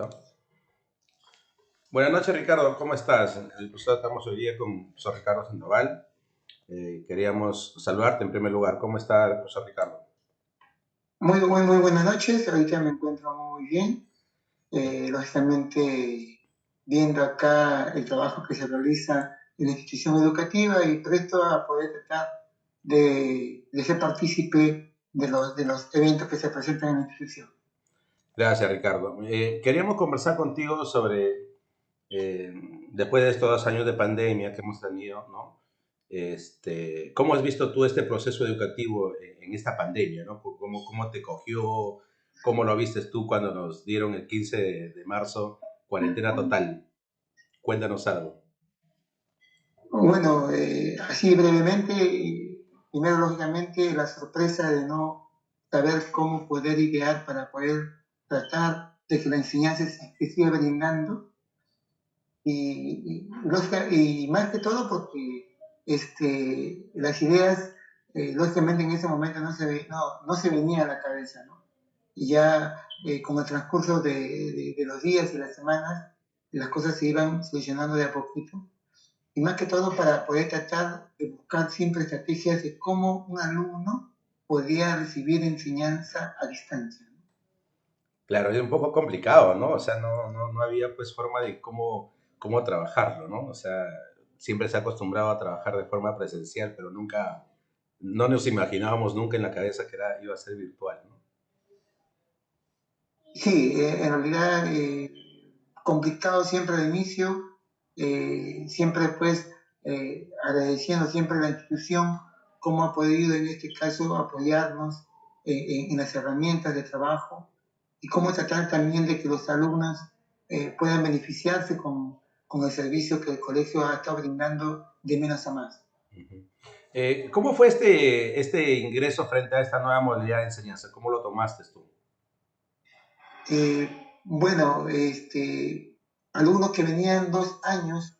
Perfecto. Buenas noches, Ricardo. ¿Cómo estás? El profesor estamos hoy día con el profesor Ricardo Sandoval. Queríamos saludarte en primer lugar. ¿Cómo está el profesor Ricardo? Muy buenas noches. Ahorita me encuentro muy bien. Lógicamente, viendo acá el trabajo que se realiza en la institución educativa y presto a poder tratar de ser partícipe de los eventos que se presentan en la institución. Gracias, Ricardo. Queríamos conversar contigo sobre, eh, después de estos 2 años de pandemia que hemos tenido, ¿no? ¿Cómo has visto tú este proceso educativo en esta pandemia, ¿no? ¿Cómo te cogió? ¿Cómo lo viste tú cuando nos dieron el 15 de marzo cuarentena total? Cuéntanos algo. Bueno, así brevemente, primero lógicamente la sorpresa de no saber cómo poder idear para poder tratar de que la enseñanza se siga brindando y más que todo porque las ideas, lógicamente en ese momento no se venía a la cabeza, ¿no? Y ya con el transcurso de los días y las semanas, las cosas se iban solucionando de a poquito. Y más que todo para poder tratar de buscar siempre estrategias de cómo un alumno podía recibir enseñanza a distancia. Claro, es un poco complicado, ¿no? O sea, no había pues forma de cómo trabajarlo, ¿no? O sea, siempre se ha acostumbrado a trabajar de forma presencial, pero no nos imaginábamos nunca en la cabeza que iba a ser virtual, ¿no? Sí, en realidad complicado siempre al inicio, siempre pues agradeciendo siempre a la institución cómo ha podido en este caso apoyarnos en las herramientas de trabajo y cómo tratar también de que los alumnos puedan beneficiarse con el servicio que el colegio ha estado brindando de menos a más. Ujú. ¿Cómo fue este ingreso frente a esta nueva modalidad de enseñanza? ¿Cómo lo tomaste tú? Bueno, alumnos que venían 2 años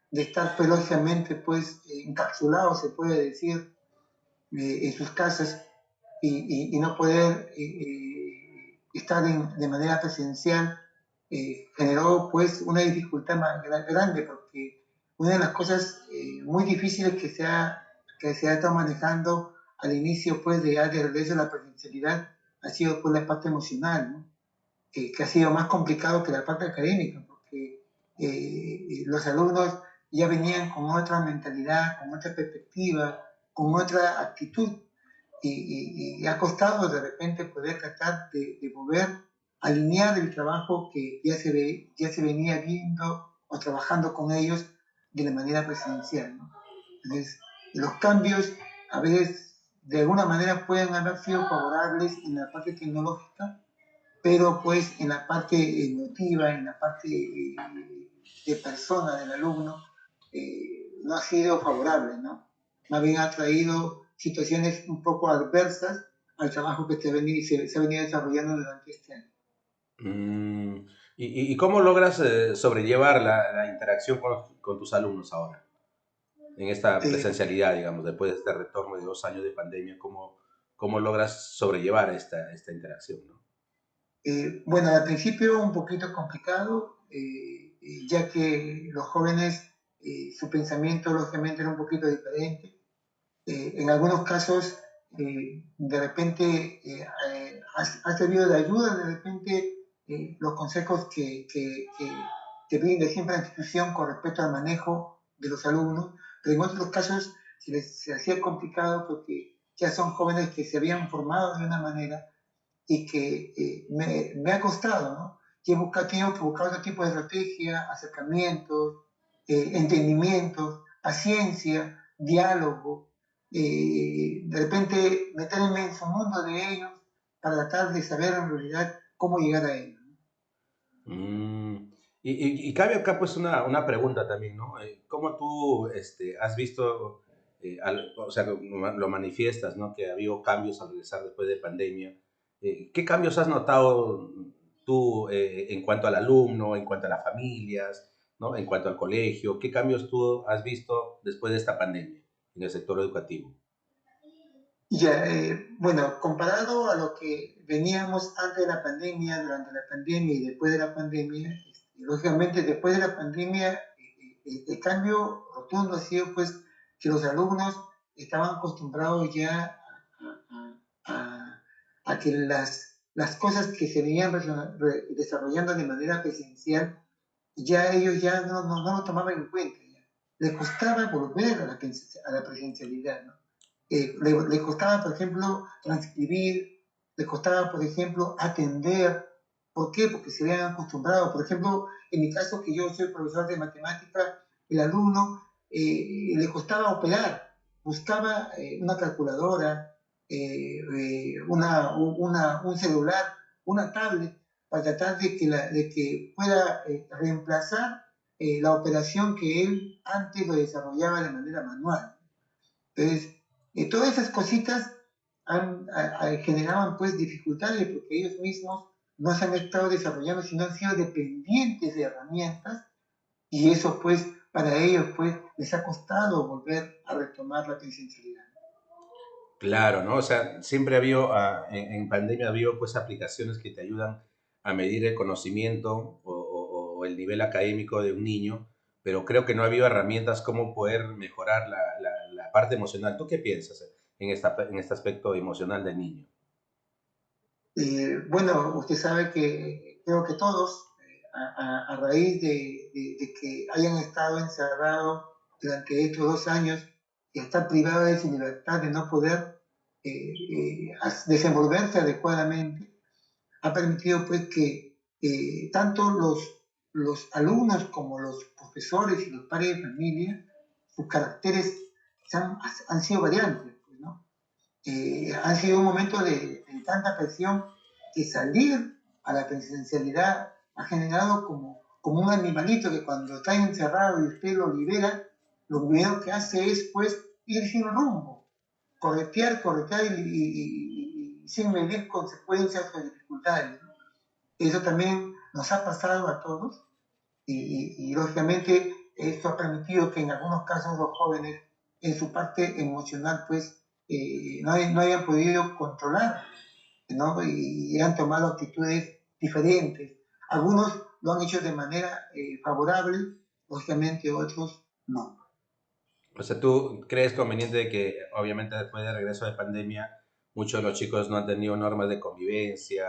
de estar pues, lógicamente pues encapsulados, se puede decir, en sus casas y no poder estar de manera presencial, generó pues una dificultad más grande porque una de las cosas muy difíciles que se ha estado manejando al inicio pues de regreso a la presencialidad ha sido pues la parte emocional, ¿no? Que ha sido más complicado que la parte académica, porque los alumnos ya venían con otra mentalidad, con otra perspectiva, con otra actitud, y ha costado de repente poder tratar de volver a alinear el trabajo que ya se venía viendo o trabajando con ellos de la manera presencial, ¿no? Entonces, los cambios a veces de alguna manera pueden haber sido favorables en la parte tecnológica, pero pues en la parte emotiva, en la parte de persona del alumno, no ha sido favorable, ¿no? Más bien ha traído situaciones un poco adversas al trabajo que se ha venido desarrollando durante este año. Mm, ¿y cómo logras sobrellevar la interacción con tus alumnos ahora? En esta Eh, presencialidad, digamos, después de este retorno de 2 años de pandemia, ¿cómo logras sobrellevar esta interacción, ¿no? bueno, al principio un poquito complicado, ya que los jóvenes, su pensamiento lógicamente era un poquito diferente. En algunos casos, de repente, ha servido de ayuda, de repente, los consejos que brinda siempre la institución con respecto al manejo de los alumnos, pero en otros casos se hacía complicado porque ya son jóvenes que se habían formado de una manera y que me ha costado, ¿no? Y tengo que buscar otro tipo de estrategia, acercamientos, entendimientos, paciencia, diálogo, de repente meterme en su mundo de ellos para tratar de saber en realidad cómo llegar a ellos. Mm, y cabe acá pues una pregunta también, ¿no? ¿Cómo tú has visto, o sea, lo manifiestas, ¿no? Que ha habido cambios al regresar después de pandemia. ¿Qué cambios has notado tú en cuanto al alumno, en cuanto a las familias, ¿no? En cuanto al colegio? ¿Qué cambios tú has visto después de esta pandemia en el sector educativo? Ya, bueno, comparado a lo que veníamos antes de la pandemia, durante la pandemia y después de la pandemia, lógicamente después de la pandemia el cambio rotundo ha sido pues que los alumnos estaban acostumbrados ya a que las cosas que se venían desarrollando de manera presencial, ya ellos ya no lo tomaban en cuenta. Ya. Les costaba volver a la presencialidad, ¿no? Le costaba, por ejemplo, transcribir, le costaba, por ejemplo, atender. ¿Por qué? Porque se habían acostumbrado. Por ejemplo, en mi caso, que yo soy profesor de matemática, el alumno le costaba operar, buscaba una calculadora, un celular, una tablet, para tratar de que pueda reemplazar la operación que él antes lo desarrollaba de manera manual. Entonces, todas esas cositas generaban pues dificultades porque ellos mismos no se han estado desarrollando, sino han sido dependientes de herramientas y eso pues para ellos pues les ha costado volver a retomar la presencialidad. Claro, ¿no? O sea, siempre ha habido, en pandemia ha habido pues aplicaciones que te ayudan a medir el conocimiento o el nivel académico de un niño, pero creo que no ha habido herramientas como poder mejorar la parte emocional. ¿Tú qué piensas en este aspecto emocional del niño? Bueno, usted sabe que creo que todos, a raíz de que hayan estado encerrados durante estos 2 años y estar privados de su libertad de no poder desenvolverse adecuadamente, ha permitido pues que tanto los alumnos como los profesores y los padres de familia, sus caracteres han sido variantes, pues, ¿no? Han sido un momento de tanta presión que salir a la presencialidad ha generado como un animalito que cuando está encerrado y usted lo libera, lo primero que hace es pues ir sin rumbo, corretear y sin medir consecuencias o dificultades, ¿no? Eso también nos ha pasado a todos y lógicamente esto ha permitido que en algunos casos los jóvenes en su parte emocional pues no hayan podido controlar, ¿no? Y han tomado actitudes diferentes. Algunos lo han hecho de manera favorable, lógicamente otros no. O sea, ¿tú crees conveniente de que obviamente después del regreso de pandemia muchos de los chicos no han tenido normas de convivencia,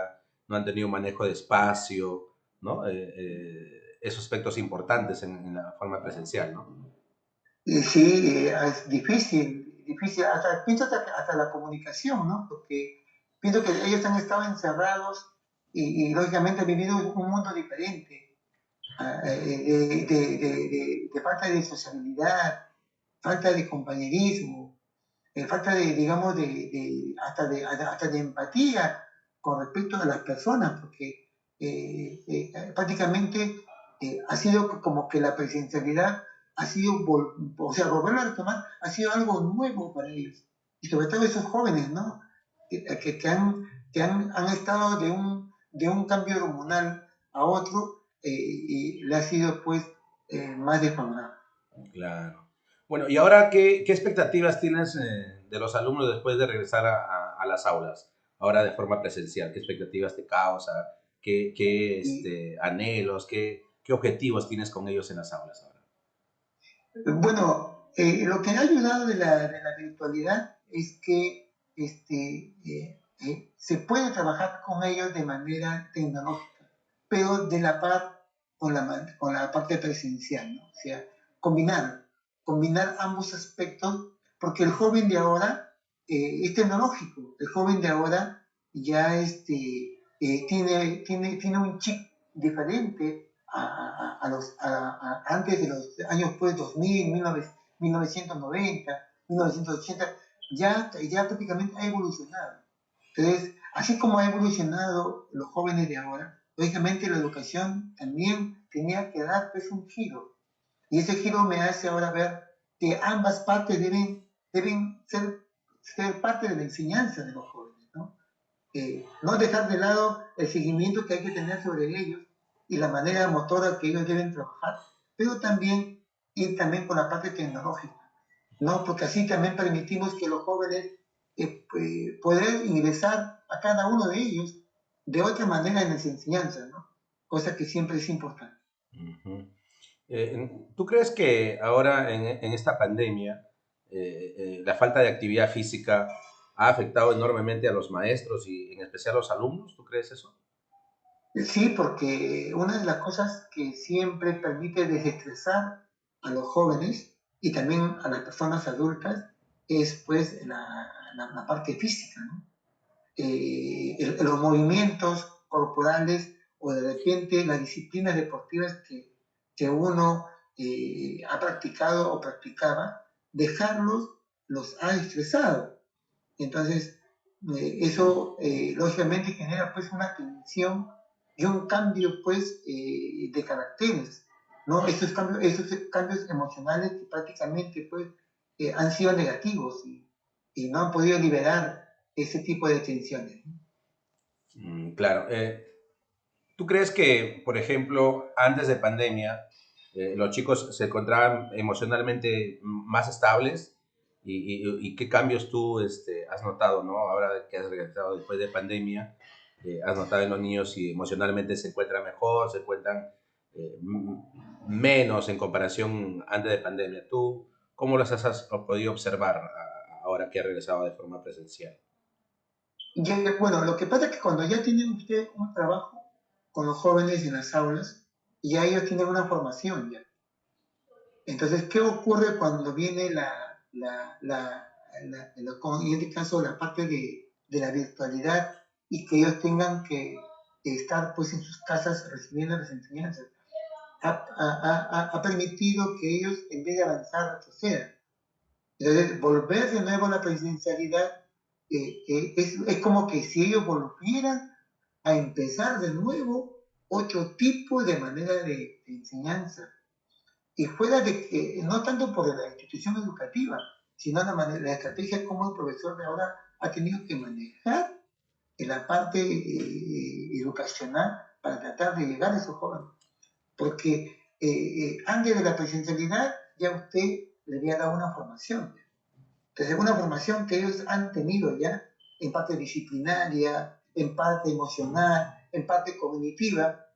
no han tenido un manejo de espacio, ¿no? Esos aspectos importantes en la forma presencial, ¿no? Y sí, es difícil, difícil, pienso hasta la comunicación, ¿no? Porque pienso que ellos han estado encerrados y lógicamente han vivido un mundo diferente, de falta de sociabilidad, falta de compañerismo, falta de, digamos, hasta de empatía con respecto a las personas, porque prácticamente ha sido como que la presencialidad ha sido, o sea, volverlo a retomar ha sido algo nuevo para ellos, y sobre todo esos jóvenes, ¿no? Han estado de un cambio hormonal a otro y le ha sido pues más desfavorable. Claro. Bueno, y ahora, ¿qué expectativas tienes de los alumnos después de regresar a las aulas? Ahora de forma presencial, ¿qué expectativas te causa? Y Anhelos? ¿Qué objetivos tienes con ellos en las aulas ahora? bueno, lo que ha ayudado de la virtualidad es que se puede trabajar con ellos de manera tecnológica, pero de la par con la parte presencial, ¿no? O sea, combinar ambos aspectos, porque el joven de ahora es tecnológico, el joven de ahora ya tiene un chip diferente antes de los años pues 2000, 1990, 1980, ya prácticamente ha evolucionado. Entonces, así como ha evolucionado los jóvenes de ahora, lógicamente la educación también tenía que dar pues un giro. Y ese giro me hace ahora ver que ambas partes deben ser parte de la enseñanza de los jóvenes, ¿no? No dejar de lado el seguimiento que hay que tener sobre ellos y la manera motora que ellos deben trabajar, pero también ir también con la parte tecnológica, ¿no? Porque así también permitimos que los jóvenes poder ingresar a cada uno de ellos de otra manera en las enseñanzas, ¿no? Cosa que siempre es importante. Ujú. ¿Tú crees que ahora en esta pandemia la falta de actividad física ha afectado enormemente a los maestros y en especial a los alumnos? ¿Tú crees eso? Sí, porque una de las cosas que siempre permite desestresar a los jóvenes y también a las personas adultas es pues la parte física, ¿no? Los movimientos corporales o de repente las disciplinas deportivas que uno ha practicado o practicaba, dejarlos los ha estresado. Entonces, eso lógicamente genera pues una tensión y un cambio pues de caracteres, ¿no? Esos cambios emocionales que prácticamente pues han sido negativos y no han podido liberar ese tipo de tensiones. Claro. ¿Tú crees que, por ejemplo, antes de pandemia, los chicos se encontraban emocionalmente más estables? ¿Y qué cambios tú has notado, ¿no? Ahora que has regresado después de pandemia, has notado en los niños si emocionalmente se encuentran mejor, se encuentran menos en comparación antes de pandemia. ¿Tú cómo los has podido observar ahora que has regresado de forma presencial? Bueno, lo que pasa es que cuando ya tienen usted un trabajo con los jóvenes en las aulas, ya ellos tienen una formación ya. Entonces, ¿qué ocurre cuando viene en este caso, la parte de la virtualidad y que ellos tengan que estar pues en sus casas recibiendo las enseñanzas? Ha permitido que ellos, en vez de avanzar, retrocedan. Entonces, volver de nuevo a la presencialidad es como que si ellos volvieran a empezar de nuevo otro tipo de manera de enseñanza. Y fuera de que, no tanto por la institución educativa, sino la estrategia como el profesor de ahora ha tenido que manejar en la parte educacional para tratar de llegar a esos jóvenes. Porque antes de la presencialidad ya usted le había dado una formación. Entonces, una formación que ellos han tenido ya en parte disciplinaria, en parte emocional, en parte cognitiva,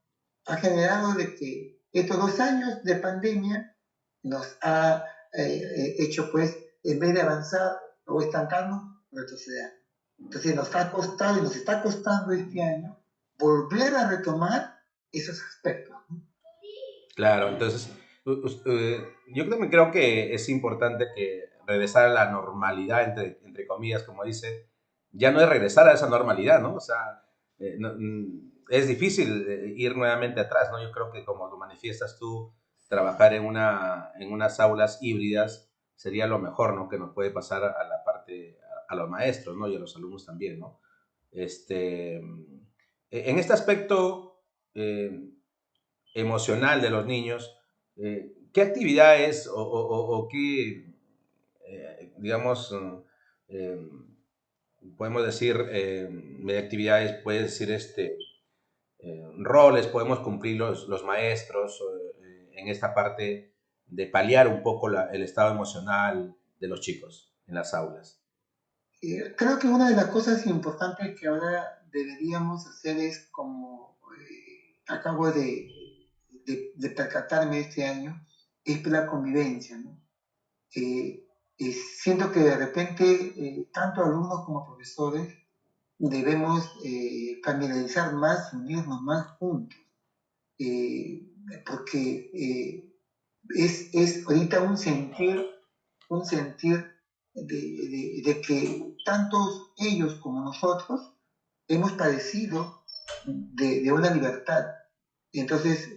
ha generado de que estos 2 años de pandemia nos ha hecho, pues, en vez de avanzar o estancarnos, retroceder. Entonces nos ha costado y nos está costando este año volver a retomar esos aspectos, ¿no? Claro, entonces yo también creo que es importante que regresar a la normalidad, entre comillas, como dice, ya no es regresar a esa normalidad, ¿no? O sea, es difícil ir nuevamente atrás, ¿no? Yo creo que como lo manifiestas tú, trabajar en unas aulas híbridas sería lo mejor, ¿no? Que nos puede pasar a la parte, a los maestros, ¿no? Y a los alumnos también, ¿no? En este aspecto, emocional de los niños, ¿qué actividades o qué, digamos, eh, podemos decir, de actividades, puede decir, roles podemos cumplir los maestros en esta parte de paliar un poco el estado emocional de los chicos en las aulas? Creo que una de las cosas importantes que ahora deberíamos hacer es, como acabo de percatarme este año, es la convivencia, ¿no? Eh, Siento que de repente, tanto alumnos como profesores, debemos familiarizar más, unirnos más juntos, eh, porque es ahorita un sentir de que tantos ellos como nosotros hemos padecido de una libertad. Entonces,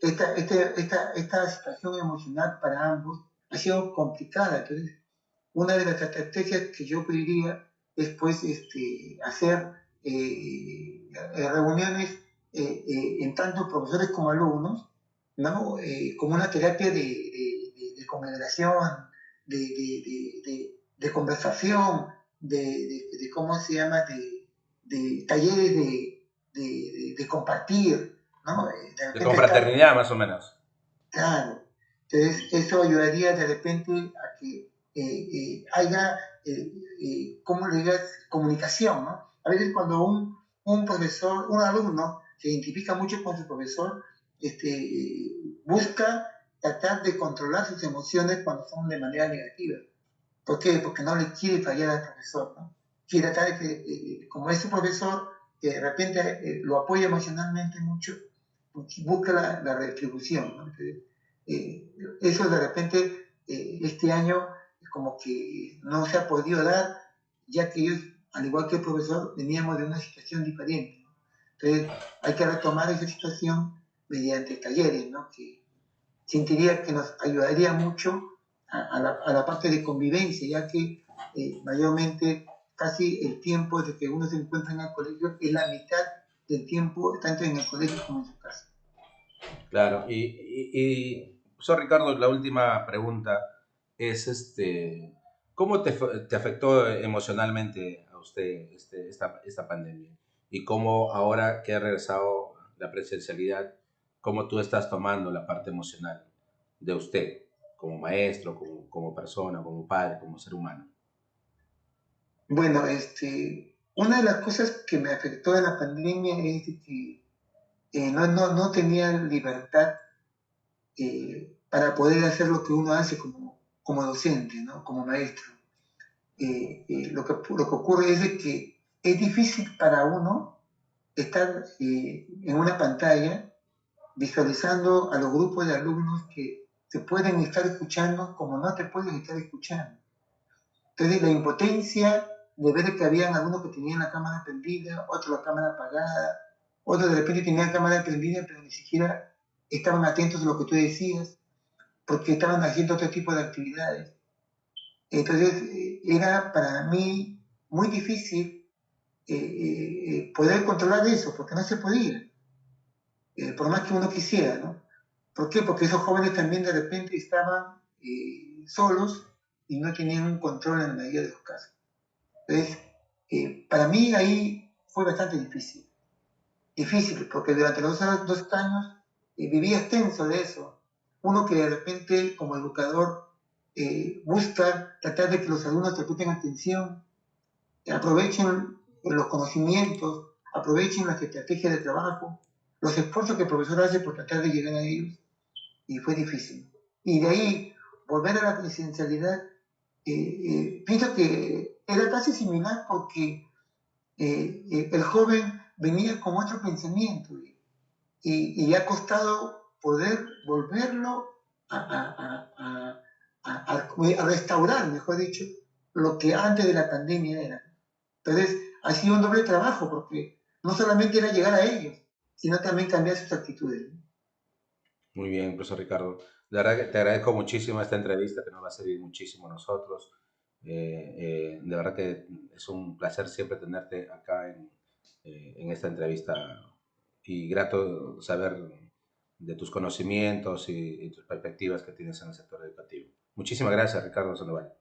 esta situación emocional para ambos ha sido complicada. Entonces, una de las estrategias que yo pediría es pues hacer reuniones en tanto profesores como alumnos, ¿no? Como una terapia de conversación, de conversación, cómo se llama, de talleres de compartir, ¿no? De De repente estar. confraternidad, más o menos. Claro. Entonces, eso ayudaría de repente a que haya ¿cómo le digas? Comunicación, ¿no? A veces cuando un profesor, un alumno se identifica mucho con su profesor, busca tratar de controlar sus emociones cuando son de manera negativa. ¿Por qué? Porque no le quiere fallar al profesor, ¿no? Quiere tratar de que, como es su profesor, que de repente lo apoya emocionalmente mucho, busca la retribución, ¿no? Entonces, eso de repente, este año, como que no se ha podido dar, ya que ellos, al igual que el profesor, veníamos de una situación diferente, ¿no? Entonces, hay que retomar esa situación mediante talleres, ¿no? Que sentiría que nos ayudaría mucho a la parte de convivencia, ya que mayormente casi el tiempo de que uno se encuentra en el colegio es la mitad del tiempo, tanto en el colegio como en su casa. Claro, profesor Ricardo, la última pregunta es, ¿cómo te afectó emocionalmente a usted esta pandemia? Y cómo ahora que ha regresado la presencialidad, cómo tú estás tomando la parte emocional de usted, como maestro, como persona, como padre, como ser humano. Bueno, una de las cosas que me afectó de la pandemia es de que no tenía libertad para poder hacer lo que uno hace como docente, ¿no? Como maestro. Lo que ocurre es de que es difícil para uno estar en una pantalla visualizando a los grupos de alumnos que te pueden estar escuchando como no te pueden estar escuchando. Entonces la impotencia de ver que habían algunos que tenían la cámara prendida, otros la cámara apagada, otros de repente tenían la cámara prendida pero ni siquiera estaban atentos a lo que tú decías porque estaban haciendo otro tipo de actividades. Entonces era para mí muy difícil poder controlar eso porque no se podía, por más que uno quisiera, ¿no? ¿Por qué? Porque esos jóvenes también de repente estaban solos y no tenían un control en la medida de los casos. Entonces, para mí ahí fue bastante difícil. Difícil, porque durante los 2 años vivía tenso de eso. Uno que de repente, como educador, busca tratar de que los alumnos te presten atención, aprovechen los conocimientos, aprovechen las estrategias de trabajo, los esfuerzos que el profesor hace por tratar de llegar a ellos, y fue difícil. Y de ahí, volver a la presencialidad, pienso que era casi similar porque el joven venía con otro pensamiento y ha costado poder volverlo a restaurar, mejor dicho, lo que antes de la pandemia era. Entonces, ha sido un doble trabajo porque no solamente era llegar a ellos, sino también cambiar sus actitudes. Muy bien, profesor Ricardo. La verdad que te agradezco muchísimo esta entrevista, que nos va a servir muchísimo a nosotros. De verdad que es un placer siempre tenerte acá en esta entrevista y grato saber de tus conocimientos y tus perspectivas que tienes en el sector educativo. Muchísimas gracias, Ricardo Sandoval.